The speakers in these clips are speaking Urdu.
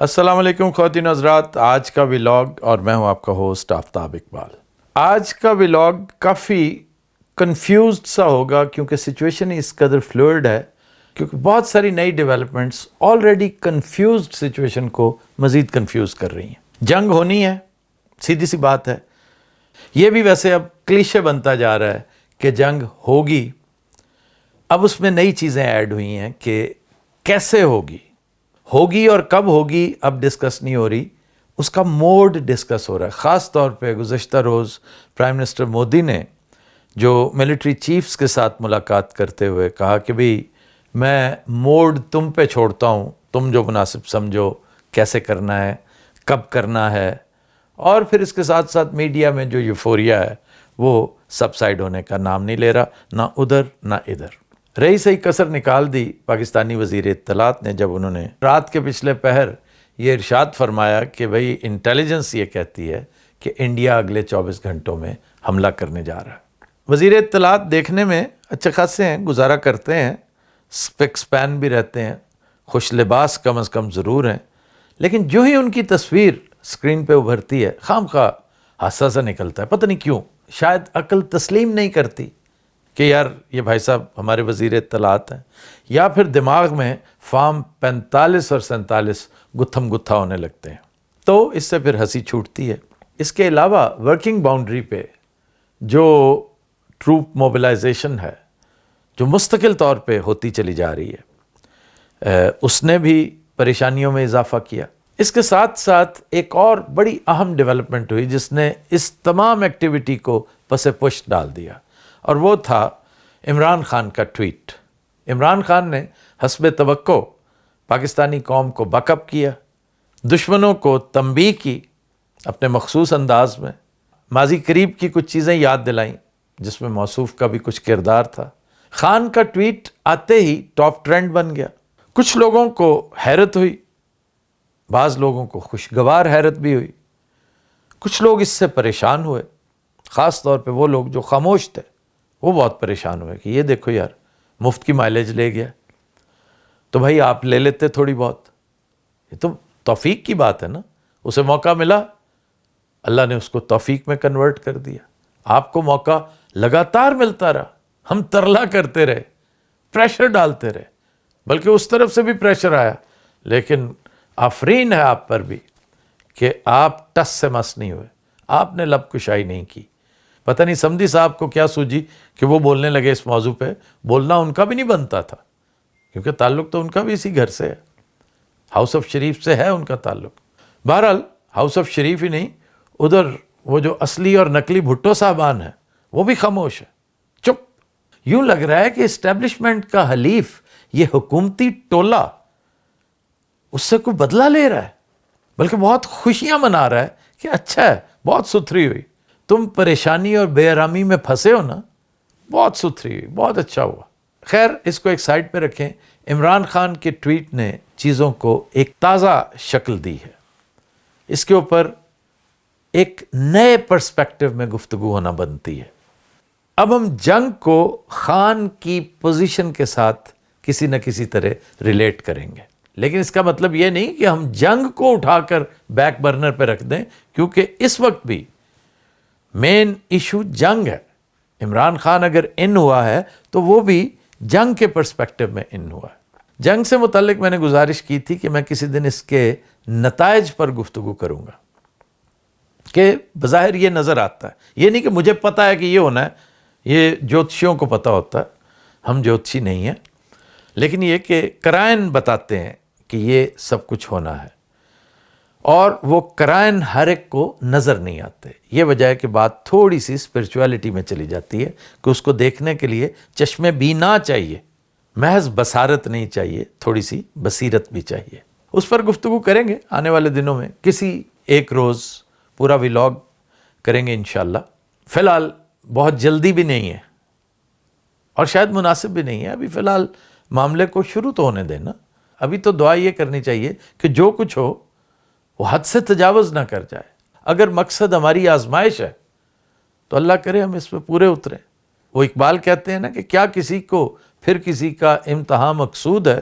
السلام علیکم خواتین و حضرات، آج کا ولاگ اور میں ہوں آپ کا ہوسٹ آفتاب اقبال۔ آج کا ولاگ کافی کنفیوزڈ سا ہوگا کیونکہ سچویشن اس قدر فلوئڈ ہے، کیونکہ بہت ساری نئی ڈیولپمنٹس آلریڈی کنفیوزڈ سچویشن کو مزید کنفیوز کر رہی ہیں۔ جنگ ہونی ہے، سیدھی سی بات ہے۔ یہ بھی ویسے اب کلیشے بنتا جا رہا ہے کہ جنگ ہوگی۔ اب اس میں نئی چیزیں ایڈ ہوئی ہیں کہ کیسے ہوگی اور کب ہوگی اب ڈسکس نہیں ہو رہی، اس کا موڈ ڈسکس ہو رہا ہے۔ خاص طور پہ گزشتہ روز پرائم منسٹر مودی نے جو ملٹری چیفز کے ساتھ ملاقات کرتے ہوئے کہا کہ بھئی میں موڈ تم پہ چھوڑتا ہوں، تم جو مناسب سمجھو، کیسے کرنا ہے، کب کرنا ہے، اور پھر اس کے ساتھ ساتھ میڈیا میں جو یوفوریا ہے وہ سب سائڈ ہونے کا نام نہیں لے رہا، نہ ادھر نہ ادھر۔ رہی صحیح کسر نکال دی پاکستانی وزیر اطلاعات نے جب انہوں نے رات کے پچھلے پہر یہ ارشاد فرمایا کہ بھئی انٹیلیجنس یہ کہتی ہے کہ انڈیا اگلے 24 گھنٹوں میں حملہ کرنے جا رہا ہے۔ وزیر اطلاعات دیکھنے میں اچھے خاصے ہیں، گزارا کرتے ہیں، سپیک سپین بھی رہتے ہیں، خوش لباس کم از کم ضرور ہیں، لیکن جو ہی ان کی تصویر سکرین پہ ابھرتی ہے خام خواہ حادثہ سا نکلتا ہے۔ پتہ نہیں کیوں، شاید عقل تسلیم نہیں کرتی کہ یار یہ بھائی صاحب ہمارے وزیر اطلاعات ہیں، یا پھر دماغ میں فارم 45 اور 47 گتھم گتھا ہونے لگتے ہیں، تو اس سے پھر ہنسی چھوٹتی ہے۔ اس کے علاوہ ورکنگ باؤنڈری پہ جو ٹروپ موبلائزیشن ہے جو مستقل طور پہ ہوتی چلی جا رہی ہے، اس نے بھی پریشانیوں میں اضافہ کیا۔ اس کے ساتھ ساتھ ایک اور بڑی اہم ڈیولپمنٹ ہوئی جس نے اس تمام ایکٹیویٹی کو پس پشت ڈال دیا، اور وہ تھا عمران خان کا ٹویٹ۔ عمران خان نے حسب توقع پاکستانی قوم کو بیک اپ کیا، دشمنوں کو تنبیہ کی اپنے مخصوص انداز میں، ماضی قریب کی کچھ چیزیں یاد دلائیں جس میں موصوف کا بھی کچھ کردار تھا۔ خان کا ٹویٹ آتے ہی ٹاپ ٹرینڈ بن گیا۔ کچھ لوگوں کو حیرت ہوئی، بعض لوگوں کو خوشگوار حیرت بھی ہوئی، کچھ لوگ اس سے پریشان ہوئے، خاص طور پہ وہ لوگ جو خاموش تھے وہ بہت پریشان ہوئے کہ یہ دیکھو یار مفت کی مائلیج لے گیا، تو بھائی آپ لے لیتے تھوڑی بہت، یہ تو توفیق کی بات ہے نا، اسے موقع ملا، اللہ نے اس کو توفیق میں کنورٹ کر دیا۔ آپ کو موقع لگاتار ملتا رہا، ہم ترلا کرتے رہے، پریشر ڈالتے رہے، بلکہ اس طرف سے بھی پریشر آیا، لیکن آفرین ہے آپ پر بھی کہ آپ ٹس سے مس نہیں ہوئے، آپ نے لب کشائی نہیں کی۔ پتہ نہیں سمدھی صاحب کو کیا سوجی کہ وہ بولنے لگے اس موضوع پہ، بولنا ان کا بھی نہیں بنتا تھا کیونکہ تعلق تو ان کا بھی اسی گھر سے ہے، ہاؤس آف شریف سے ہے ان کا تعلق۔ بہرحال ہاؤس آف شریف ہی نہیں، ادھر وہ جو اصلی اور نقلی بھٹو صاحبان ہیں وہ بھی خاموش ہے، چپ۔ یوں لگ رہا ہے کہ اسٹیبلشمنٹ کا حلیف یہ حکومتی ٹولہ اس سے کوئی بدلہ لے رہا ہے، بلکہ بہت خوشیاں منا رہا ہے کہ اچھا ہے، بہت ستھری ہوئی، تم پریشانی اور بے آرامی میں پھنسے ہو نا، بہت ستھری ہوئی، بہت اچھا ہوا۔ خیر اس کو ایک سائڈ پہ رکھیں۔ عمران خان کے ٹویٹ نے چیزوں کو ایک تازہ شکل دی ہے، اس کے اوپر ایک نئے پرسپیکٹو میں گفتگو ہونا بنتی ہے۔ اب ہم جنگ کو خان کی پوزیشن کے ساتھ کسی نہ کسی طرح ریلیٹ کریں گے، لیکن اس کا مطلب یہ نہیں کہ ہم جنگ کو اٹھا کر بیک برنر پہ رکھ دیں، کیونکہ اس وقت بھی مین ایشو جنگ ہے۔ عمران خان اگر ان ہوا ہے تو وہ بھی جنگ کے پرسپیکٹو میں ان ہوا ہے۔ جنگ سے متعلق میں نے گزارش کی تھی کہ میں کسی دن اس کے نتائج پر گفتگو کروں گا، کہ بظاہر یہ نظر آتا ہے، یہ نہیں کہ مجھے پتہ ہے کہ یہ ہونا ہے، یہ جوتشیوں کو پتہ ہوتا ہے، ہم جوتشی نہیں ہیں، لیکن یہ کہ قرائن بتاتے ہیں کہ یہ سب کچھ ہونا ہے، اور وہ قرائن ہر ایک کو نظر نہیں آتے۔ یہ وجہ ہے کہ بات تھوڑی سی اسپرچویلٹی میں چلی جاتی ہے کہ اس کو دیکھنے کے لیے چشمے بینا چاہیے، محض بصارت نہیں چاہیے، تھوڑی سی بصیرت بھی چاہیے۔ اس پر گفتگو کریں گے آنے والے دنوں میں، کسی ایک روز پورا ولاگ کریں گے انشاءاللہ۔ فی الحال بہت جلدی بھی نہیں ہے اور شاید مناسب بھی نہیں ہے، ابھی فی الحال معاملے کو شروع تو ہونے دینا۔ ابھی تو دعا یہ کرنی چاہیے کہ جو کچھ ہو وہ حد سے تجاوز نہ کر جائے۔ اگر مقصد ہماری آزمائش ہے تو اللہ کرے ہم اس پہ پورے اتریں۔ وہ اقبال کہتے ہیں نا کہ کیا کسی کو پھر کسی کا امتحان مقصود ہے،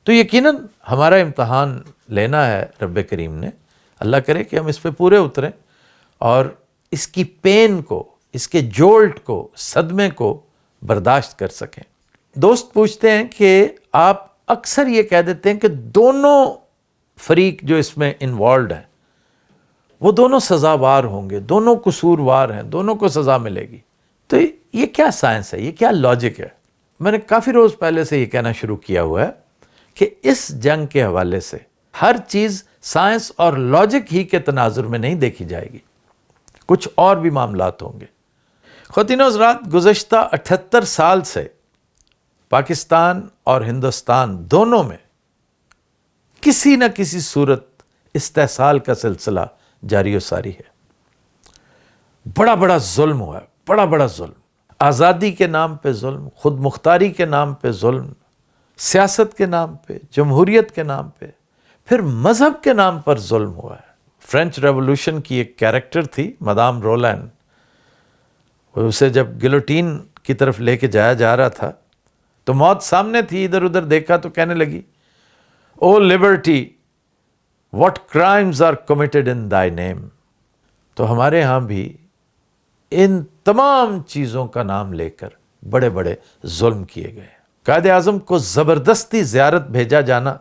تو یقیناً ہمارا امتحان لینا ہے رب کریم نے. اللہ کرے کہ ہم اس پہ پورے اتریں اور اس کی پین کو، اس کے جولٹ کو، صدمے کو برداشت کر سکیں. دوست پوچھتے ہیں کہ آپ اکثر یہ کہہ دیتے ہیں کہ دونوں فریق جو اس میں انوالوڈ ہیں وہ دونوں سزاوار ہوں گے، دونوں قصوروار ہیں، دونوں کو سزا ملے گی. تو یہ کیا سائنس ہے، یہ کیا لاجک ہے؟ میں نے کافی روز پہلے سے یہ کہنا شروع کیا ہوا ہے کہ اس جنگ کے حوالے سے ہر چیز سائنس اور لاجک ہی کے تناظر میں نہیں دیکھی جائے گی، کچھ اور بھی معاملات ہوں گے. خواتین و حضرات، گزشتہ 78 سال سے پاکستان اور ہندوستان دونوں میں کسی نہ کسی صورت استحصال کا سلسلہ جاری و ساری ہے. بڑا بڑا ظلم ہوا ہے، بڑا بڑا ظلم، آزادی کے نام پہ ظلم، خود مختاری کے نام پہ ظلم، سیاست کے نام پہ، جمہوریت کے نام پہ، پھر مذہب کے نام پر ظلم ہوا ہے. فرینچ ریولوشن کی ایک کیریکٹر تھی مدام رولین، اسے جب گلوٹین کی طرف لے کے جایا جا رہا تھا تو موت سامنے تھی، ادھر ادھر دیکھا تو کہنے لگی، O liberty what crimes are committed in thy name. تو ہمارے ہاں بھی ان تمام چیزوں کا نام لے کر بڑے بڑے ظلم کیے گئے. قائد اعظم کو زبردستی زیارت بھیجا جانا،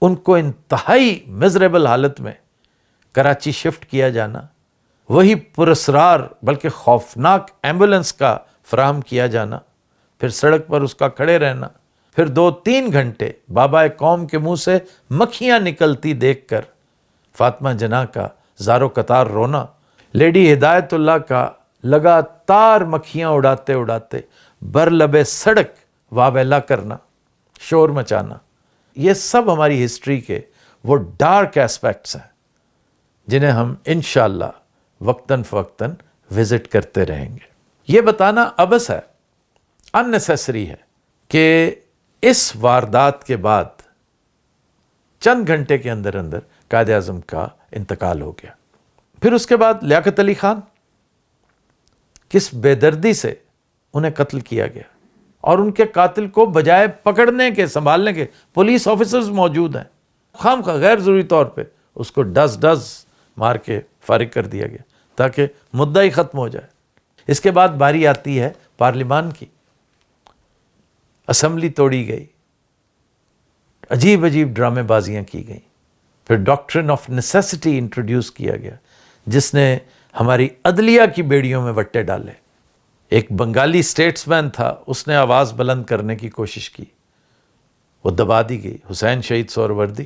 ان کو انتہائی میزریبل حالت میں کراچی شفٹ کیا جانا، وہی پراسرار بلکہ خوفناک ایمبولنس کا فراہم کیا جانا، پھر سڑک پر اس کا کھڑے رہنا، پھر 2-3 گھنٹے بابا قوم کے منہ سے مکھیاں نکلتی دیکھ کر فاطمہ جناح کا زارو قطار رونا، لیڈی ہدایت اللہ کا لگاتار مکھیاں اڑاتے اڑاتے برلب سڑک واویلا کرنا، شور مچانا. یہ سب ہماری ہسٹری کے وہ ڈارک ایسپیکٹس ہیں جنہیں ہم انشاءاللہ وقتاً فوقتاً وزٹ کرتے رہیں گے. یہ بتانا عبث ہے، اننیسیسری ہے کہ اس واردات کے بعد چند گھنٹے کے اندر اندر قائد اعظم کا انتقال ہو گیا. پھر اس کے بعد لیاقت علی خان، کس بے دردی سے انہیں قتل کیا گیا، اور ان کے قاتل کو بجائے پکڑنے کے، سنبھالنے کے پولیس آفیسرز موجود ہیں، خام خواہ غیر ضروری طور پہ اس کو ڈز مار کے فارغ کر دیا گیا تاکہ مدعا ہی ختم ہو جائے. اس کے بعد باری آتی ہے پارلیمان کی، اسمبلی توڑی گئی، عجیب عجیب ڈرامے بازیاں کی گئیں. پھر ڈاکٹرن آف نیسیسٹی انٹروڈیوس کیا گیا جس نے ہماری عدلیہ کی بیڑیوں میں وٹے ڈالے. ایک بنگالی اسٹیٹس مین تھا، اس نے آواز بلند کرنے کی کوشش کی، وہ دبا دی گئی. حسین شہید سہروردی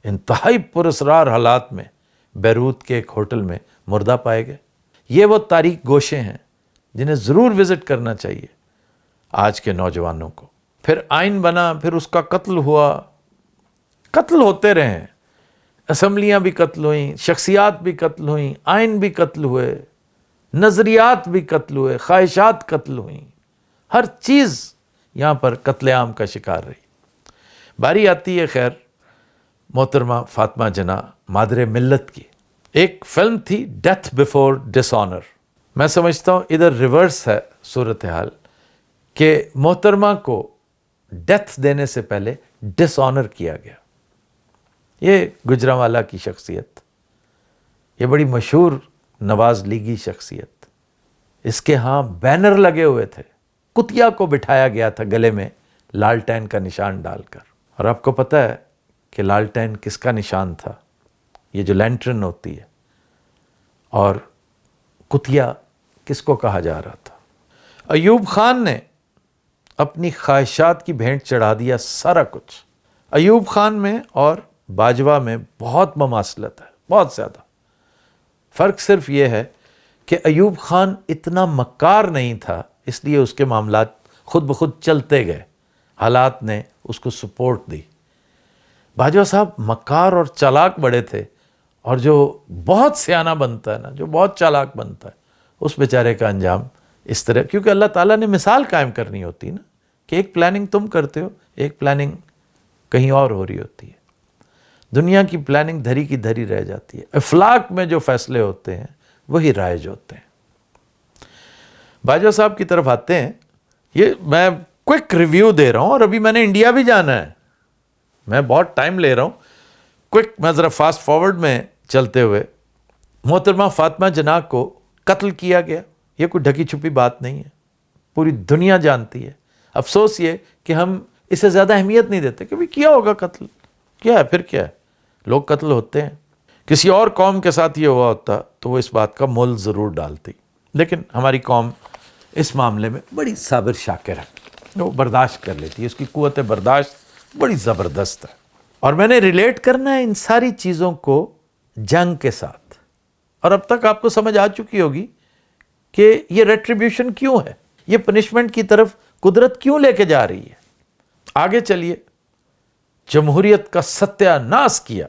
انتہائی پراسرار حالات میں بیروت کے ایک ہوٹل میں مردہ پائے گئے. یہ وہ تاریک گوشے ہیں جنہیں ضرور وزٹ کرنا چاہیے آج کے نوجوانوں کو. پھر آئین بنا، پھر اس کا قتل ہوا، قتل ہوتے رہے، اسمبلیاں بھی قتل ہوئیں، شخصیات بھی قتل ہوئیں، آئین بھی قتل ہوئے، نظریات بھی قتل ہوئے، خواہشات قتل ہوئیں، ہر چیز یہاں پر قتل عام کا شکار رہی. باری آتی ہے خیر محترمہ فاطمہ جناح مادر ملت کی. ایک فلم تھی ڈیتھ بیفور ڈس آنر. میں سمجھتا ہوں ادھر ریورس ہے صورتحال کہ محترمہ کو ڈیتھ دینے سے پہلے ڈس آنر کیا گیا. یہ گجرانوالہ کی شخصیت، یہ بڑی مشہور نواز لیگی شخصیت، اس کے ہاں بینر لگے ہوئے تھے، کتیا کو بٹھایا گیا تھا گلے میں لالٹین کا نشان ڈال کر. اور آپ کو پتہ ہے کہ لالٹین کس کا نشان تھا؟ یہ جو لینٹرن ہوتی ہے. اور کتیا کس کو کہا جا رہا تھا؟ ایوب خان نے اپنی خواہشات کی بھینٹ چڑھا دیا سارا کچھ. ایوب خان میں اور باجوہ میں بہت مماثلت ہے، بہت زیادہ. فرق صرف یہ ہے کہ ایوب خان اتنا مکار نہیں تھا، اس لیے اس کے معاملات خود بخود چلتے گئے، حالات نے اس کو سپورٹ دی. باجوہ صاحب مکار اور چالاک بڑے تھے، اور جو بہت سیانہ بنتا ہے نا، جو بہت چالاک بنتا ہے، اس بیچارے کا انجام اس طرح، کیونکہ اللہ تعالیٰ نے مثال قائم کرنی ہوتی نا کہ ایک پلاننگ تم کرتے ہو، ایک پلاننگ کہیں اور ہو رہی ہوتی ہے. دنیا کی پلاننگ دھری کی دھری رہ جاتی ہے. افلاک میں جو فیصلے ہوتے ہیں وہی رائج ہوتے ہیں. باجوہ صاحب کی طرف آتے ہیں. یہ میں کوئک ریویو دے رہا ہوں، اور ابھی میں نے انڈیا بھی جانا ہے. میں بہت ٹائم لے رہا ہوں، کوئک میں ذرا فاسٹ فارورڈ میں چلتے ہوئے، محترمہ فاطمہ جناح کو قتل کیا گیا، یہ کوئی ڈھکی چھپی بات نہیں ہے، پوری دنیا جانتی ہے. افسوس یہ کہ ہم اسے زیادہ اہمیت نہیں دیتے کہ بھی کیا ہوگا قتل، کیا ہے پھر کیا ہے، لوگ قتل ہوتے ہیں. کسی اور قوم کے ساتھ یہ ہوا ہوتا تو وہ اس بات کا مول ضرور ڈالتی، لیکن ہماری قوم اس معاملے میں بڑی صابر شاکر ہے، وہ برداشت کر لیتی ہے، اس کی قوت برداشت بڑی زبردست ہے. اور میں نے ریلیٹ کرنا ہے ان ساری چیزوں کو جنگ کے ساتھ، اور اب تک آپ کو سمجھ آ چکی ہوگی کہ یہ ریٹریبیوشن کیوں ہے، یہ پنشمنٹ کی طرف قدرت کیوں لے کے جا رہی ہے. آگے چلیے. جمہوریت کا ستیہ ناش کیا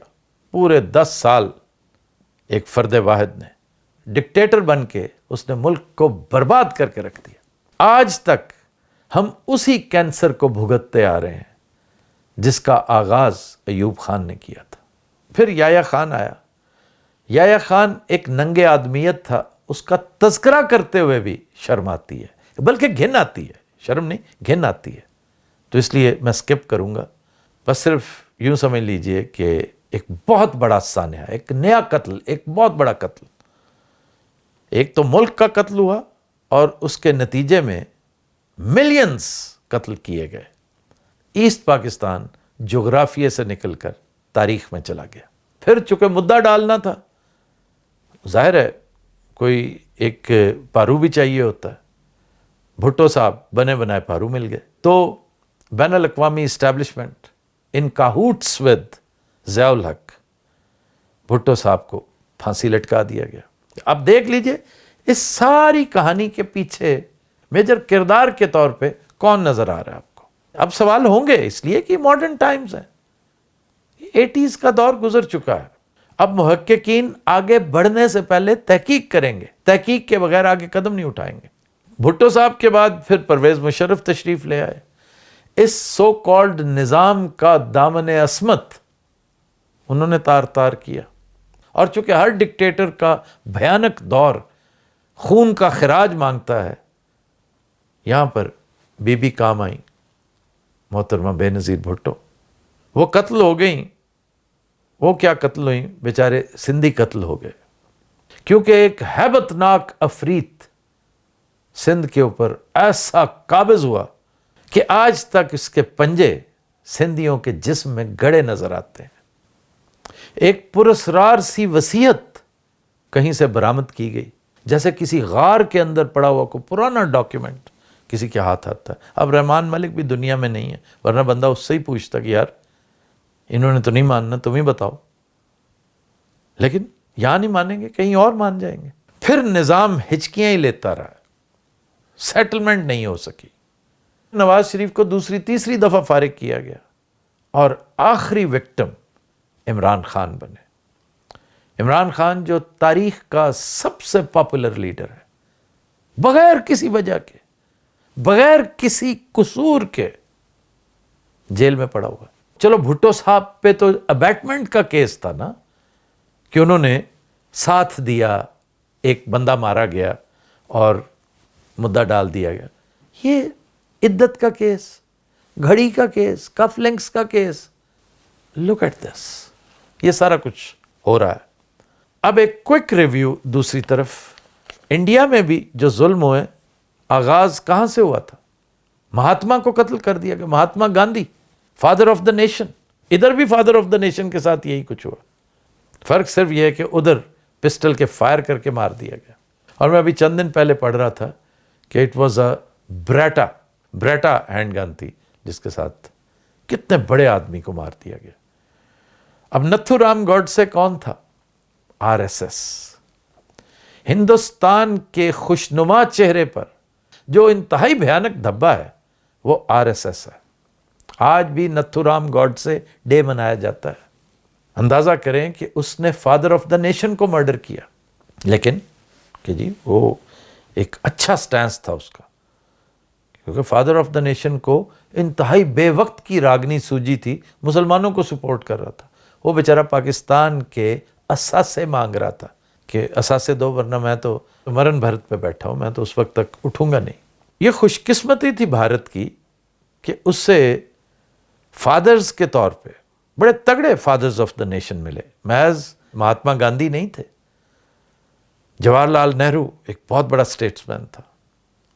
پورے 10 سال ایک فرد واحد نے، ڈکٹیٹر بن کے اس نے ملک کو برباد کر کے رکھ دیا. آج تک ہم اسی کینسر کو بھگتتے آ رہے ہیں جس کا آغاز ایوب خان نے کیا تھا. پھر یحییٰ خان آیا. یحییٰ خان ایک ننگے آدمیت تھا، اس کا تذکرہ کرتے ہوئے بھی شرم آتی ہے، بلکہ گھن آتی ہے، شرم نہیں گھن آتی ہے. تو اس لیے میں سکپ کروں گا. بس صرف یوں سمجھ لیجئے کہ ایک بہت بڑا سانحہ، ایک نیا قتل، ایک بہت بڑا قتل. ایک تو ملک کا قتل ہوا اور اس کے نتیجے میں ملینز قتل کیے گئے. ایسٹ پاکستان جغرافیے سے نکل کر تاریخ میں چلا گیا. پھر چونکہ مدعا ڈالنا تھا، ظاہر ہے کوئی ایک پارو بھی چاہیے ہوتا ہے. بھٹو صاحب بنے بنائے پارو مل گئے، تو بین الاقوامی اسٹیبلشمنٹ ان کاہوٹس ود ضیاء الحق، بھٹو صاحب کو پھانسی لٹکا دیا گیا. اب دیکھ لیجئے اس ساری کہانی کے پیچھے میجر کردار کے طور پہ کون نظر آ رہا ہے آپ کو. اب سوال ہوں گے اس لیے کہ ماڈرن ٹائمز ہیں، 80s کا دور گزر چکا ہے. اب محققین آگے بڑھنے سے پہلے تحقیق کریں گے، تحقیق کے بغیر آگے قدم نہیں اٹھائیں گے. بھٹو صاحب کے بعد پھر پرویز مشرف تشریف لے آئے. اس سو کالڈ نظام کا دامن عصمت انہوں نے تار تار کیا. اور چونکہ ہر ڈکٹیٹر کا بھیانک دور خون کا خراج مانگتا ہے، یہاں پر بی بی کام آئیں، محترمہ بے نظیر بھٹو. وہ قتل ہو گئیں. وہ کیا قتل ہوئیں، بیچارے سندھی قتل ہو گئے، کیونکہ ایک ہیبت ناک عفریت سندھ کے اوپر ایسا قابض ہوا کہ آج تک اس کے پنجے سندھیوں کے جسم میں گڑے نظر آتے ہیں. ایک پراسرار سی وصیت کہیں سے برآمد کی گئی، جیسے کسی غار کے اندر پڑا ہوا کوئی پرانا ڈاکیومنٹ کسی کے ہاتھ آتا ہے. اب رحمان ملک بھی دنیا میں نہیں ہے، ورنہ بندہ اس سے ہی پوچھتا کہ یار انہوں نے تو نہیں ماننا، تم ہی بتاؤ. لیکن یہاں نہیں مانیں گے، کہیں اور مان جائیں گے. پھر نظام ہچکیاں ہی لیتا رہا، سیٹلمنٹ نہیں ہو سکی. نواز شریف کو دوسری تیسری دفعہ فارغ کیا گیا اور آخری وکٹم عمران خان بنے. عمران خان جو تاریخ کا سب سے پاپولر لیڈر ہے، بغیر کسی وجہ کے، بغیر کسی قصور کے جیل میں پڑا ہوا. چلو بھٹو صاحب پہ تو ابیٹمنٹ کا کیس تھا نا، کہ انہوں نے ساتھ دیا، ایک بندہ مارا گیا اور مدعا ڈال دیا گیا. یہ عدت کا کیس، گھڑی کا کیس، کف لنکس کا کیس، لک ایٹ دس، یہ سارا کچھ ہو رہا ہے. اب ایک کوئک ریویو دوسری طرف، انڈیا میں بھی جو ظلم ہوئے، آغاز کہاں سے ہوا تھا؟ مہاتما کو قتل کر دیا گیا، Mahatma Gandhi, father of the nation. ادھر بھی فادر آف دا نیشن کے ساتھ یہی کچھ ہوا. فرق صرف یہ ہے کہ ادھر پسٹل کے فائر کر کے مار دیا گیا. اور میں ابھی چند دن پہلے پڑھ رہا تھا کہ اٹ واز اے بریٹا ہینڈ گن تھی، جس کے ساتھ کتنے بڑے آدمی کو مار دیا گیا. اب نتھو رام گوڈسے کون تھا؟ RSS. ہندوستان کے خوشنما چہرے پر جو انتہائی بھیانک دھبا ہے وہ RSS ہے. آج بھی نتھو رام گوڈسے ڈے منایا جاتا ہے. اندازہ کریں کہ اس نے فادر آف دا نیشن کو مرڈر کیا، لیکن کہ جی وہ ایک اچھا سٹینس تھا اس کا، کیونکہ فادر آف دا نیشن کو انتہائی بے وقت کی راگنی سوجی تھی، مسلمانوں کو سپورٹ کر رہا تھا. وہ بیچارہ پاکستان کے اثاثے مانگ رہا تھا کہ اثاثے دو، ورنہ میں تو مرن بھرت پہ بیٹھا ہوں، میں تو اس وقت تک اٹھوں گا نہیں. یہ خوش قسمتی تھی بھارت کی کہ اس سے فادرز کے طور پہ بڑے تگڑے فادرز آف دا نیشن ملے. محض مہاتما گاندھی نہیں تھے، جواہر لال نہرو ایک بہت بڑا اسٹیٹسمین تھا،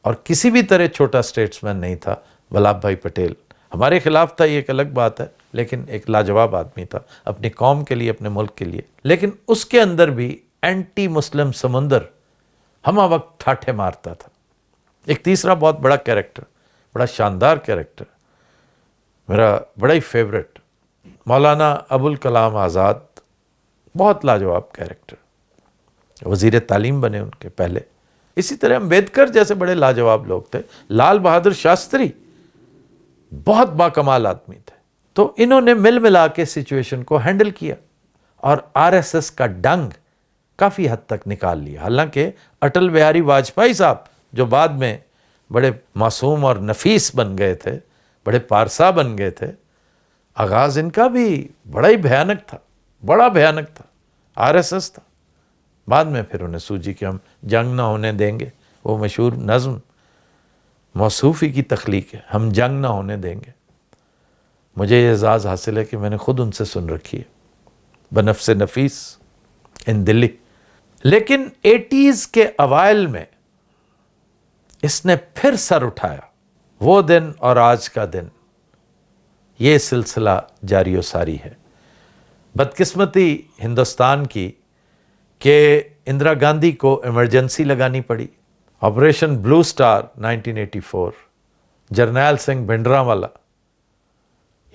اور کسی بھی طرح چھوٹا اسٹیٹسمین نہیں تھا ولابھ بھائی پٹیل. ہمارے خلاف تھا یہ ایک الگ بات ہے، لیکن ایک لاجواب آدمی تھا اپنی قوم کے لیے، اپنے ملک کے لیے. لیکن اس کے اندر بھی اینٹی مسلم سمندر ہمہ وقت ٹھاٹھے مارتا تھا. ایک تیسرا بہت بڑا کیریکٹر، بڑا شاندار کیریکٹر، میرا بڑا ہی فیوریٹ، مولانا ابوالکلام آزاد. بہت لاجواب کیریکٹر، وزیر تعلیم بنے ان کے پہلے. اسی طرح امبیڈکر جیسے بڑے لاجواب لوگ تھے. لال بہادر شاستری بہت باکمال آدمی تھے. تو انہوں نے مل ملا کے سچویشن کو ہینڈل کیا اور آر ایس ایس کا ڈنگ کافی حد تک نکال لیا. حالانکہ اٹل بہاری واجپئی صاحب جو بعد میں بڑے معصوم اور نفیس بن گئے تھے، بڑے پارسا بن گئے تھے، آغاز ان کا بھی بڑا ہی بھیانک تھا، بڑا بھیانک تھا، آر ایس ایس تھا. بعد میں پھر انہیں سوجی کہ ہم جنگ نہ ہونے دیں گے. وہ مشہور نظم موصوفی کی تخلیق ہے، ہم جنگ نہ ہونے دیں گے. مجھے یہ اعزاز حاصل ہے کہ میں نے خود ان سے سن رکھی ہے بنفس نفیس ان دلی. لیکن ایٹیز کے اوائل میں اس نے پھر سر اٹھایا. وہ دن اور آج کا دن، یہ سلسلہ جاری و ساری ہے. بدقسمتی ہندوستان کی کہ اندرا گاندھی کو ایمرجنسی لگانی پڑی. آپریشن بلو سٹار 1984، جرنیل سنگھ بھنڈرانوالا،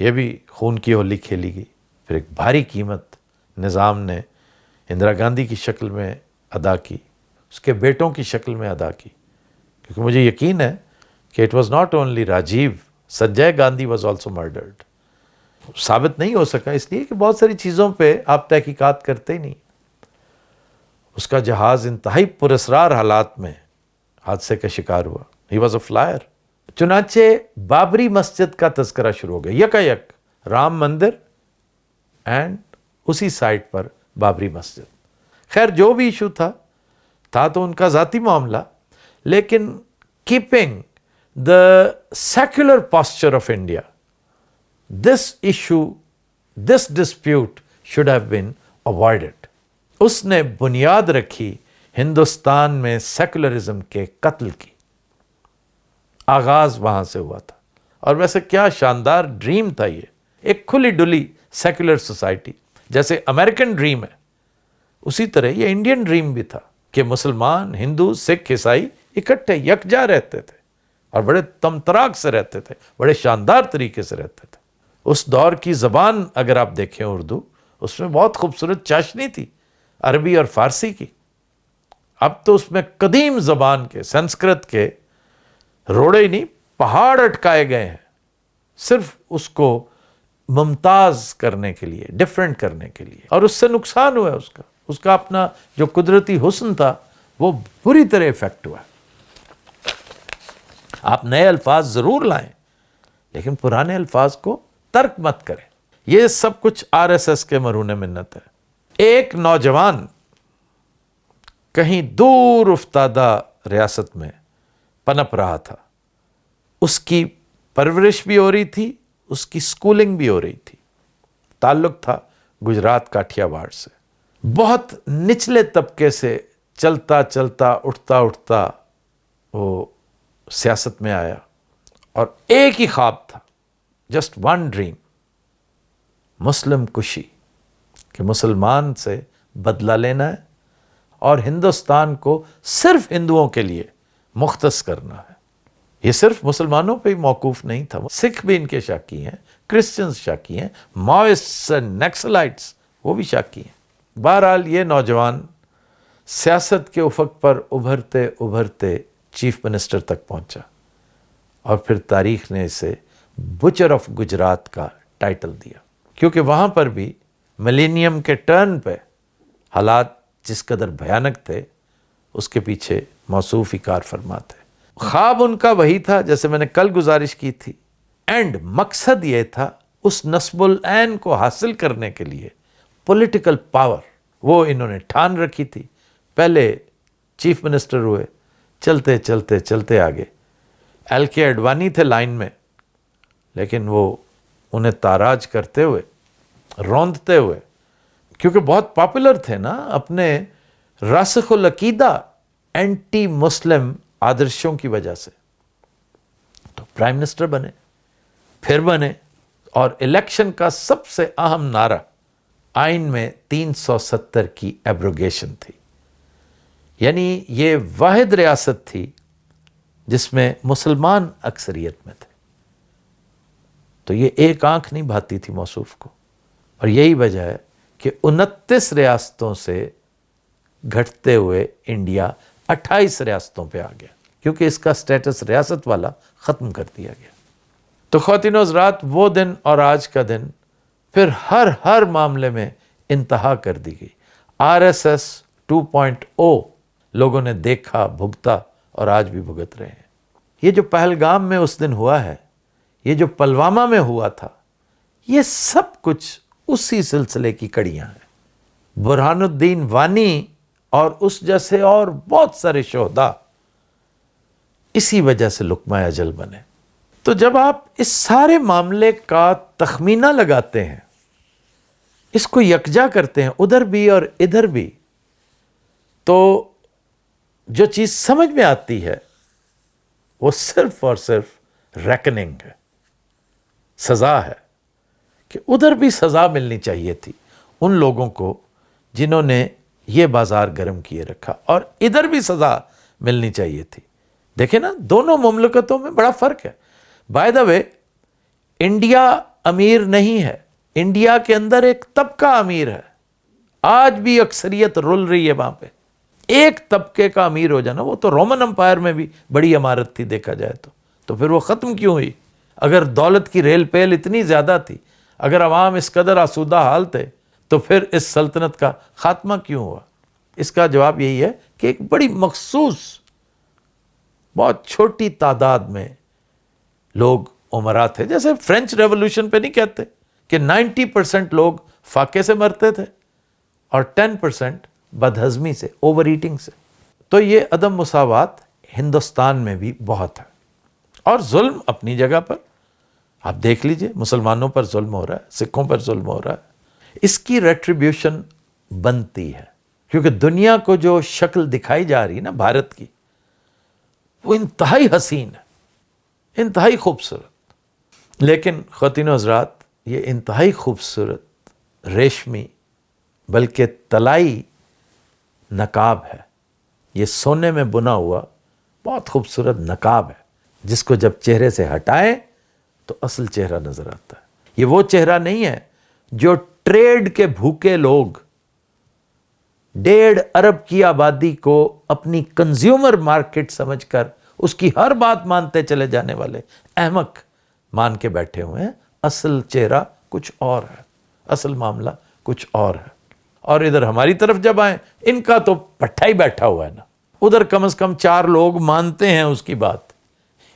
یہ بھی خون کی ہولی کھیلی گئی. پھر ایک بھاری قیمت نظام نے اندرا گاندھی کی شکل میں ادا کی، اس کے بیٹوں کی شکل میں ادا کی. کیونکہ مجھے یقین ہے کہ it was not only Rajiv, Sanjay Gandhi was also murdered. ثابت نہیں ہو سکا اس لیے کہ بہت ساری چیزوں پہ آپ تحقیقات کرتے ہی نہیں. اس کا جہاز انتہائی پراسرار حالات میں حادثے کا شکار ہوا. He was a flyer. چنانچہ بابری مسجد کا تذکرہ شروع ہو گیا. یک رام مندر اینڈ اسی سائٹ پر بابری مسجد. خیر جو بھی ایشو تھا تو ان کا ذاتی معاملہ، لیکن keeping the secular posture of India, this issue, this dispute should have been avoided. اس نے بنیاد رکھی ہندوستان میں سیکولرزم کے قتل کی. آغاز وہاں سے ہوا تھا. اور ویسے کیا شاندار ڈریم تھا یہ، ایک کھلی ڈلی سیکولر سوسائٹی. جیسے امریکن ڈریم ہے اسی طرح یہ انڈین ڈریم بھی تھا کہ مسلمان، ہندو، سکھ، عیسائی اکٹھے یکجا رہتے تھے اور بڑے تمطراق سے رہتے تھے، بڑے شاندار طریقے سے رہتے تھے. اس دور کی زبان اگر آپ دیکھیں اردو، اس میں بہت خوبصورت چاشنی تھی عربی اور فارسی کی. اب تو اس میں قدیم زبان کے، سنسکرت کے روڑے نہیں، پہاڑ اٹکائے گئے ہیں، صرف اس کو ممتاز کرنے کے لیے، ڈیفرنٹ کرنے کے لیے. اور اس سے نقصان ہوا ہے اس کا اپنا جو قدرتی حسن تھا وہ بری طرح افیکٹ ہوا ہے. آپ نئے الفاظ ضرور لائیں لیکن پرانے الفاظ کو ترک مت کریں. یہ سب کچھ آر ایس ایس کے مرہون منت ہے. ایک نوجوان کہیں دور افتادہ ریاست میں پنپ رہا تھا. اس کی پرورش بھی ہو رہی تھی، اس کی سکولنگ بھی ہو رہی تھی. تعلق تھا گجرات کاٹھیا واڑ سے. بہت نچلے طبقے سے چلتا چلتا، اٹھتا اٹھتا وہ سیاست میں آیا، اور ایک ہی خواب تھا، جسٹ ون ڈریم، مسلم کشی، کہ مسلمان سے بدلہ لینا ہے اور ہندوستان کو صرف ہندوؤں کے لیے مختص کرنا ہے. یہ صرف مسلمانوں پہ ہی موقوف نہیں تھا، سکھ بھی ان کے شاکی ہیں، کرسچنز شاکی ہیں، ماوسٹس نیکسلائٹس وہ بھی شاکی ہیں. بہرحال یہ نوجوان سیاست کے افق پر ابھرتے ابھرتے چیف منسٹر تک پہنچا، اور پھر تاریخ نے اسے بچر آف گجرات کا ٹائٹل دیا، کیونکہ وہاں پر بھی ملینیم کے ٹرن پہ حالات جس قدر بھیانک تھے اس کے پیچھے موصوف ہی کار فرما تھے. خواب ان کا وہی تھا جیسے میں نے کل گزارش کی تھی. اینڈ مقصد یہ تھا اس نصب العین کو حاصل کرنے کے لیے پولیٹیکل پاور وہ انہوں نے ٹھان رکھی تھی. پہلے چیف منسٹر ہوئے، چلتے چلتے چلتے آگے ایل کے اڈوانی تھے لائن میں، لیکن وہ انہیں تاراج کرتے ہوئے روندتے ہوئے، کیونکہ بہت پاپولر تھے نا اپنے راسخ العقیدہ اینٹی مسلم آدرشوں کی وجہ سے، تو پرائم منسٹر بنے، پھر بنے، اور الیکشن کا سب سے اہم نعرہ آئین میں 370 کی ایبروگیشن تھی، یعنی یہ واحد ریاست تھی جس میں مسلمان اکثریت میں تھے، تو یہ ایک آنکھ نہیں بھاتی تھی موصوف کو، اور یہی وجہ ہے کہ 29 ریاستوں سے گھٹتے ہوئے انڈیا 28 ریاستوں پہ آ گیا، کیونکہ اس کا سٹیٹس ریاست والا ختم کر دیا گیا۔ تو خواتین و حضرات، وہ دن اور آج کا دن پھر ہر معاملے میں انتہا کر دی گئی۔ RSS 2.0 لوگوں نے دیکھا، بھگتا، اور آج بھی بھگت رہے ہیں۔ یہ جو پہلگام میں اس دن ہوا ہے، یہ جو پلوامہ میں ہوا تھا، یہ سب کچھ اسی سلسلے کی کڑیاں ہیں۔ برہان الدین وانی اور اس جیسے اور بہت سارے شہداء اسی وجہ سے لقمہ اجل بنے۔ تو جب آپ اس سارے معاملے کا تخمینہ لگاتے ہیں، اس کو یکجا کرتے ہیں ادھر بھی اور ادھر بھی، تو جو چیز سمجھ میں آتی ہے وہ صرف اور صرف ریکننگ ہے، سزا ہے، کہ ادھر بھی سزا ملنی چاہیے تھی ان لوگوں کو جنہوں نے یہ بازار گرم کیے رکھا، اور ادھر بھی سزا ملنی چاہیے تھی۔ دیکھیں نا، دونوں مملکتوں میں بڑا فرق ہے۔ بائی دا وے، انڈیا امیر نہیں ہے، انڈیا کے اندر ایک طبقہ امیر ہے، آج بھی اکثریت رول رہی ہے وہاں پہ۔ ایک طبقے کا امیر ہو جانا، وہ تو رومن امپائر میں بھی بڑی عمارت تھی دیکھا جائے تو پھر وہ ختم کیوں ہوئی؟ اگر دولت کی ریل پیل اتنی زیادہ تھی، اگر عوام اس قدر آسودہ حال تھے، تو پھر اس سلطنت کا خاتمہ کیوں ہوا؟ اس کا جواب یہی ہے کہ ایک بڑی مخصوص، بہت چھوٹی تعداد میں لوگ امراء تھے۔ جیسے فرینچ ریولوشن پہ نہیں کہتے کہ 90% لوگ فاقے سے مرتے تھے اور 10% بدہضمی سے، اوور ایٹنگ سے۔ تو یہ عدم مساوات ہندوستان میں بھی بہت ہے، اور ظلم اپنی جگہ پر۔ آپ دیکھ لیجئے، مسلمانوں پر ظلم ہو رہا ہے، سکھوں پر ظلم ہو رہا ہے، اس کی ریٹریبیوشن بنتی ہے، کیونکہ دنیا کو جو شکل دکھائی جا رہی ہے نا بھارت کی، وہ انتہائی حسین ہے، انتہائی خوبصورت۔ لیکن خواتین و حضرات، یہ انتہائی خوبصورت ریشمی بلکہ طلائی نقاب ہے، یہ سونے میں بنا ہوا بہت خوبصورت نقاب ہے، جس کو جب چہرے سے ہٹائیں تو اصل چہرہ نظر آتا ہے۔ یہ وہ چہرہ نہیں ہے جو ٹریڈ کے بھوکے لوگ 1.5 ارب کی آبادی کو اپنی کنزیومر مارکیٹ سمجھ کر اس کی ہر بات مانتے چلے جانے والے احمق مان کے بیٹھے ہوئے ہیں۔ اصل چہرہ کچھ اور ہے، اصل معاملہ کچھ اور ہے۔ اور ادھر ہماری طرف جب آئیں، ان کا تو پٹھا ہی بیٹھا ہوا ہے نا۔ ادھر کم از کم 4 لوگ مانتے ہیں اس کی بات،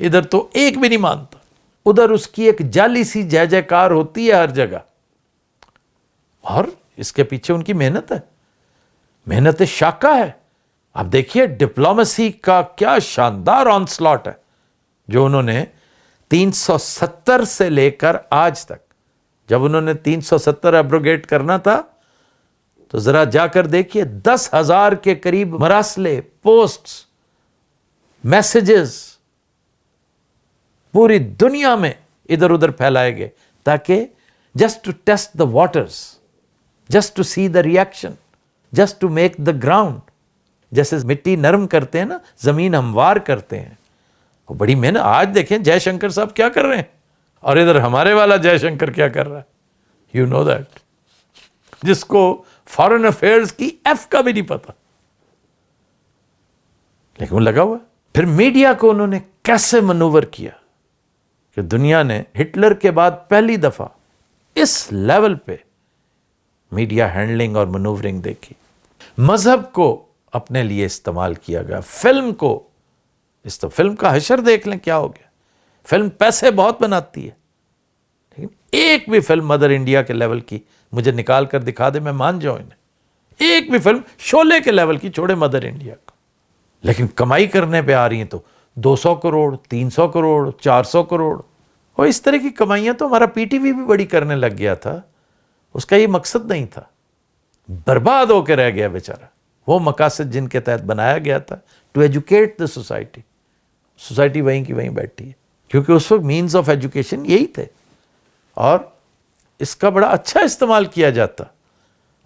ادھر تو ایک بھی نہیں مانتا۔ ادھر اس کی ایک جعلی سی جے جے کار ہوتی ہے ہر جگہ، اور اس کے پیچھے ان کی محنت ہے، محنت شاقہ ہے۔ آپ دیکھیے ڈپلومیسی کا کیا شاندار آن سلاٹ ہے جو انہوں نے 370 سے لے کر آج تک، جب انہوں نے 370 ایبروگیٹ کرنا تھا تو ذرا جا کر دیکھیے 10,000 کے قریب مراسلے، پوسٹس، میسیجز پوری دنیا میں ادھر ادھر پھیلائے گئے، تاکہ just to test the waters, just to see the reaction, just to make the ground. جیسے مٹی نرم کرتے ہیں نا، زمین ہموار کرتے ہیں، وہ بڑی محنت۔ آج دیکھیں جے شنکر صاحب کیا کر رہے ہیں، اور ادھر ہمارے والا جے شنکر کیا کر رہا ہے، یو نو دیٹ، جس کو فارن افیئرز کی ایف کا بھی نہیں پتا، لیکن وہ لگا ہوا ہے۔ پھر میڈیا کو انہوں نے کیسے منور کیا کہ دنیا نے ہٹلر کے بعد پہلی دفعہ اس لیول پہ میڈیا ہینڈلنگ اور منورنگ دیکھی۔ مذہب کو اپنے لیے استعمال کیا گیا، فلم کو، فلم کا حشر دیکھ لیں کیا ہو گیا۔ فلم پیسے بہت بناتی ہے، لیکن ایک بھی فلم مدر انڈیا کے لیول کی مجھے نکال کر دکھا دے، میں مان جاؤں انہیں۔ ایک بھی فلم شعلے کے لیول کی، چھوڑے مدر انڈیا کو۔ لیکن کمائی کرنے پہ آ رہی ہیں تو 200 کروڑ، 300 کروڑ، 400 کروڑ، اور اس طرح کی کمائیاں تو ہمارا پی ٹی وی بھی بڑی کرنے لگ گیا تھا۔ اس کا یہ مقصد نہیں تھا، برباد ہو کے رہ گیا بیچارہ۔ وہ مقاصد جن کے تحت بنایا گیا تھا to educate the society, society وہیں کی وہیں بیٹھی ہے، کیونکہ اس وقت مینز آف ایجوکیشن یہی تھے، اور اس کا بڑا اچھا استعمال کیا جاتا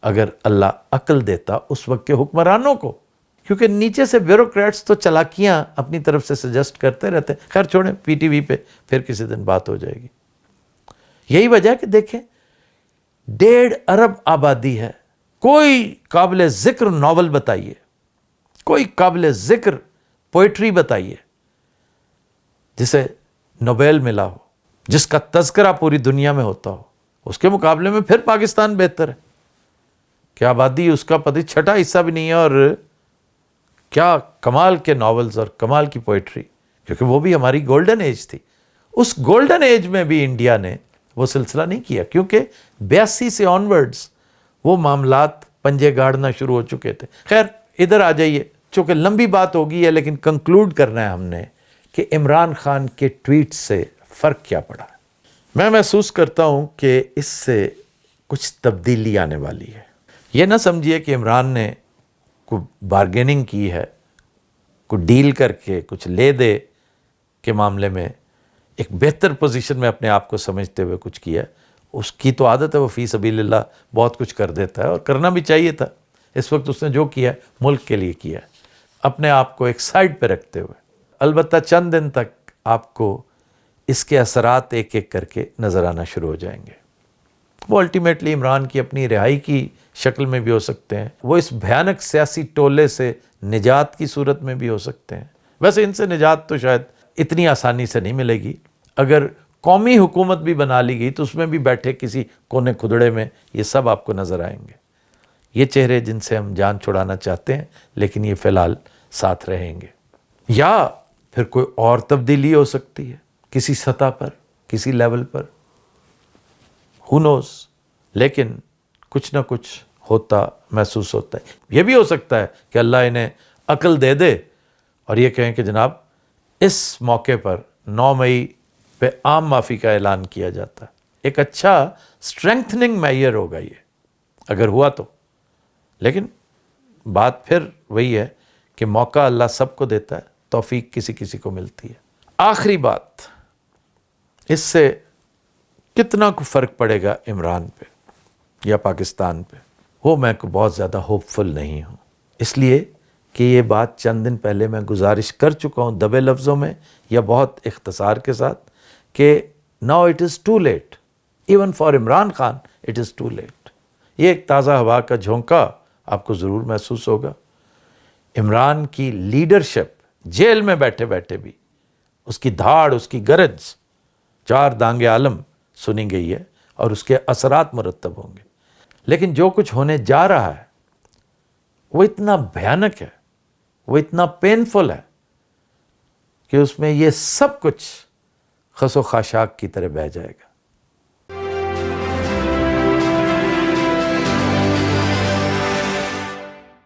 اگر اللہ عقل دیتا اس وقت کے حکمرانوں کو، کیونکہ نیچے سے بیوروکریٹس تو چلاکیاں اپنی طرف سے سجسٹ کرتے رہتے ہیں۔ خیر چھوڑیں، پی ٹی وی پہ پھر کسی دن بات ہو جائے گی۔ یہی وجہ کہ دیکھیں 1.5 ارب آبادی ہے، کوئی قابل ذکر ناول بتائیے، کوئی قابل ذکر پوئٹری بتائیے جسے نوبیل ملا ہو، جس کا تذکرہ پوری دنیا میں ہوتا ہو۔ اس کے مقابلے میں پھر پاکستان بہتر ہے کہ آبادی اس کا پتہ 6واں حصہ بھی نہیں ہے، اور کیا کمال کے ناولز اور کمال کی پوئٹری، کیونکہ وہ بھی ہماری گولڈن ایج تھی۔ اس گولڈن ایج میں بھی انڈیا نے وہ سلسلہ نہیں کیا، کیونکہ 82 سے آنورڈز وہ معاملات پنجے گاڑنا شروع ہو چکے تھے۔ خیر ادھر آ جائیے، چونکہ لمبی بات ہوگی ہے، لیکن کنکلوڈ کرنا ہے ہم نے کہ عمران خان کے ٹویٹ سے فرق کیا پڑا۔ میں محسوس کرتا ہوں کہ اس سے کچھ تبدیلی آنے والی ہے۔ یہ نہ سمجھیے کہ عمران نے کوئی بارگیننگ کی ہے، کوئی ڈیل کر کے کچھ لے دے کے معاملے میں ایک بہتر پوزیشن میں اپنے آپ کو سمجھتے ہوئے کچھ کیا۔ اس کی تو عادت ہے، وہ فی سبیل اللہ بہت کچھ کر دیتا ہے، اور کرنا بھی چاہیے تھا۔ اس وقت اس نے جو کیا ہے ملک کے لیے کیا ہے، اپنے آپ کو ایک سائڈ پہ رکھتے ہوئے۔ البتہ چند دن تک آپ کو اس کے اثرات ایک ایک کر کے نظر آنا شروع ہو جائیں گے۔ وہ الٹیمیٹلی عمران کی اپنی رہائی کی شکل میں بھی ہو سکتے ہیں، وہ اس بھیانک سیاسی ٹولے سے نجات کی صورت میں بھی ہو سکتے ہیں۔ ویسے ان سے نجات تو شاید اتنی آسانی سے نہیں ملے گی۔ اگر قومی حکومت بھی بنا لی گئی تو اس میں بھی بیٹھے کسی کونے کھدڑے میں یہ سب آپ کو نظر آئیں گے، یہ چہرے جن سے ہم جان چھڑانا چاہتے ہیں، لیکن یہ فی الحال ساتھ رہیں گے۔ یا پھر کوئی اور تبدیلی ہو سکتی ہے کسی سطح پر، کسی لیول پر، who knows، لیکن کچھ نہ کچھ ہوتا محسوس ہوتا ہے۔ یہ بھی ہو سکتا ہے کہ اللہ انہیں عقل دے دے اور یہ کہیں کہ جناب اس موقع پر 9 مئی پہ عام معافی کا اعلان کیا جاتا ہے۔ ایک اچھا اسٹرینتھننگ میئر ہوگا یہ اگر ہوا تو، لیکن بات پھر وہی ہے کہ موقع اللہ سب کو دیتا ہے، توفیق کسی کسی کو ملتی ہے۔ آخری بات، اس سے کتنا کو فرق پڑے گا عمران پہ یا پاکستان پہ، وہ میں کو بہت زیادہ ہوپ فل نہیں ہوں، اس لیے کہ یہ بات چند دن پہلے میں گزارش کر چکا ہوں دبے لفظوں میں یا بہت اختصار کے ساتھ کہ now it is too late, even for Imran Khan it is too late۔ یہ ایک تازہ ہوا کا جھونکا آپ کو ضرور محسوس ہوگا۔ عمران کی لیڈرشپ جیل میں بیٹھے بیٹھے بھی اس کی دھاڑ، اس کی گرج 4 دانگ عالم سنی گئی ہے اور اس کے اثرات مرتب ہوں گے، لیکن جو کچھ ہونے جا رہا ہے وہ اتنا بھیانک ہے، وہ اتنا پینفل ہے کہ اس میں یہ سب کچھ خس و خاشاک کی طرح بہہ جائے گا۔